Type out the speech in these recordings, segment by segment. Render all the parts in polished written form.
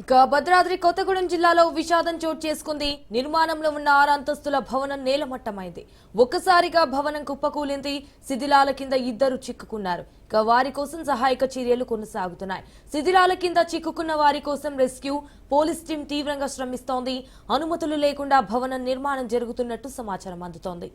ఇక భద్రాద్రి కొత్తగూడెం జిల్లాలో విషాదం చోటు చేసుకుంది. నిర్మాణంలో ఉన్న 6 అంతస్తుల భవనం నేలమట్టమైంది. ఒక్కసారిగా భవనం కుప్పకూలింది. శిథిలాల కింద 2 చిక్కుకున్నారు. ఇక వారి కోసం సహాయక చర్యలు కొనసాగుతున్నాయి. శిథిలాల కింద చిక్కుకున్న వారి కోసం రెస్క్యూ పోలీస్ టీం తీవ్రంగా శ్రమిస్తోంది. అనుమతులు లేకుండా భవనం నిర్మాణం జరుగుతున్నట్టు సమాచారం అందుతోంది.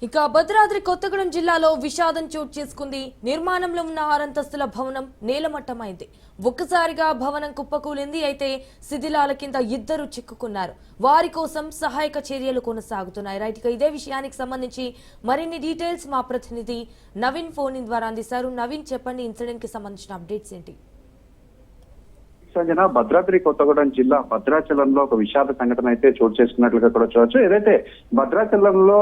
ఇక భద్రాద్రి కొత్తగూడెం జిల్లాలో విషాదం చోటు చేసుకుంది. నిర్మాణంలో ఉన్న 6 అంతస్తుల భవనం నేలమట్టమైంది. ఒక్కసారిగా భవనం కుప్పకూలింది. అయితే శిథిలాల కింద 2 చిక్కుకున్నారు. వారి కోసం సహాయక చర్యలు కొనసాగుతున్నాయి. రైట్, ఇక ఇదే విషయానికి సంబంధించి మరిన్ని డీటెయిల్స్ మా ప్రతినిధి నవీన్ ఫోన్ ఇన్ ద్వారా అందిస్తారు. నవీన్, చెప్పండి, ఇన్సిడెంట్ కి సంబంధించిన అప్డేట్స్ ఏంటి? సంజన, భద్రాద్రి కొత్తగూడెం జిల్లా భద్రాచలంలో ఒక విషాద సంఘటన అయితే చోటు చేసుకున్నట్లుగా కూడా చూడవచ్చు. ఏదైతే భద్రాచలంలో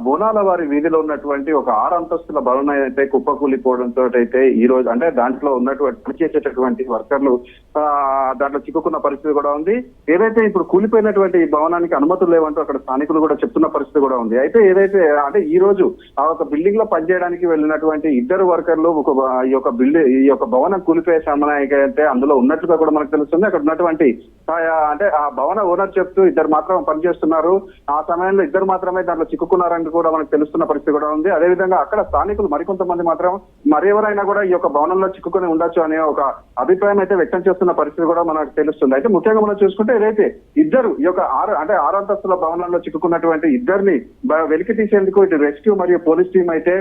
బోనాల వారి వీధిలో ఉన్నటువంటి ఒక 6 అంతస్తుల భవనం అయితే కుప్పకూలిపోవడంతో అయితే ఈ రోజు అంటే దాంట్లో ఉన్నటువంటి పనిచేసేటటువంటి వర్కర్లు దాంట్లో చిక్కుకున్న పరిస్థితి కూడా ఉంది. ఏదైతే ఇప్పుడు కూలిపోయినటువంటి ఈ భవనానికి అనుమతులు లేవంటూ అక్కడ స్థానికులు కూడా చెప్తున్న పరిస్థితి కూడా ఉంది. అయితే ఏదైతే అంటే ఈ రోజు ఆ ఒక బిల్డింగ్ లో పనిచేయడానికి వెళ్ళినటువంటి 2 వర్కర్లు ఈ యొక్క భవనం కూలిపోయే సమయానికి అయితే అందులో ఉన్నట్లుగా కూడా మనకు తెలుస్తుంది. అక్కడ ఉన్నటువంటి అంటే ఆ భవన ఓనర్ చెప్తూ 2 మాత్రం పనిచేస్తున్నారు. ఆ సమయంలో 2 మాత్రమే దాంట్లో చిక్కుకున్నారని కూడా మనకు తెలుస్తున్న పరిస్థితి కూడా ఉంది. అదేవిధంగా అక్కడ స్థానికులు మరికొంతమంది మాత్రం మరెవరైనా కూడా ఈ యొక్క భవనంలో చిక్కుకొని ఉండొచ్చు అనే ఒక అభిప్రాయం అయితే వ్యక్తం చేస్తున్న పరిస్థితి కూడా మనకు తెలుస్తుంది. అయితే ముఖ్యంగా మనం చూసుకుంటే ఏదైతే 2 ఈ యొక్క 6 అంతస్తుల భవనంలో చిక్కుకున్నటువంటి 2ని వెలికి తీసేందుకు ఇటు రెస్క్యూ మరియు పోలీస్ టీం అయితే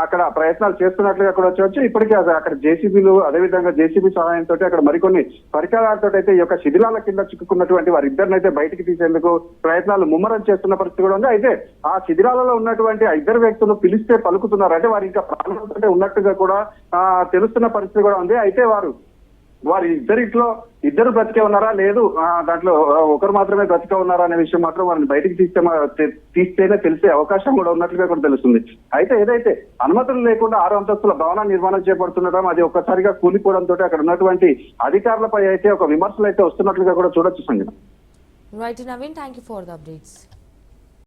అక్కడ ప్రయత్నాలు చేస్తున్నట్లుగా కూడా వచ్చి ఇప్పటికే అక్కడ జేసీబీలు అదేవిధంగా జేసీబీ సహాయంతో అక్కడ మరికొన్ని పరికరాలతో అయితే ఈ యొక్క శిథిలాల కింద చిక్కుకున్నటువంటి వారిద్దరిని అయితే బయటికి తీసేందుకు ప్రయత్నాలు ముమ్మరం చేస్తున్న పరిస్థితి కూడా ఉంది. అయితే ఆ శిథిలాలలో ఉన్నటువంటి 2 వ్యక్తులు పిలిస్తే పలుకుతున్నారు. అంటే వారు ఇంకా ప్రాణాలతో ఉన్నట్టుగా కూడా తెలుస్తున్న పరిస్థితి కూడా ఉంది. అయితే వారి ఇద్దరిట్లో 2 బ్రతికే ఉన్నారా లేదు దాంట్లో ఒకరు మాత్రమే బ్రతికే ఉన్నారా అనే విషయం మాత్రం వారిని బయటికి తీస్తేనే తెలిసే అవకాశం కూడా ఉన్నట్లుగా కూడా తెలుస్తుంది. అయితే ఏదైతే అనుమతులు లేకుండా 6 అంతస్తుల భవన నిర్మాణం చేపడుతుండడం అది ఒక్కసారిగా కూలిపోవడంతో అక్కడ ఉన్నటువంటి అధికారులపై అయితే ఒక విమర్శలు అయితే వస్తున్నట్లుగా కూడా చూడొచ్చు సంగతి. Right Naveen, thank you for the updates.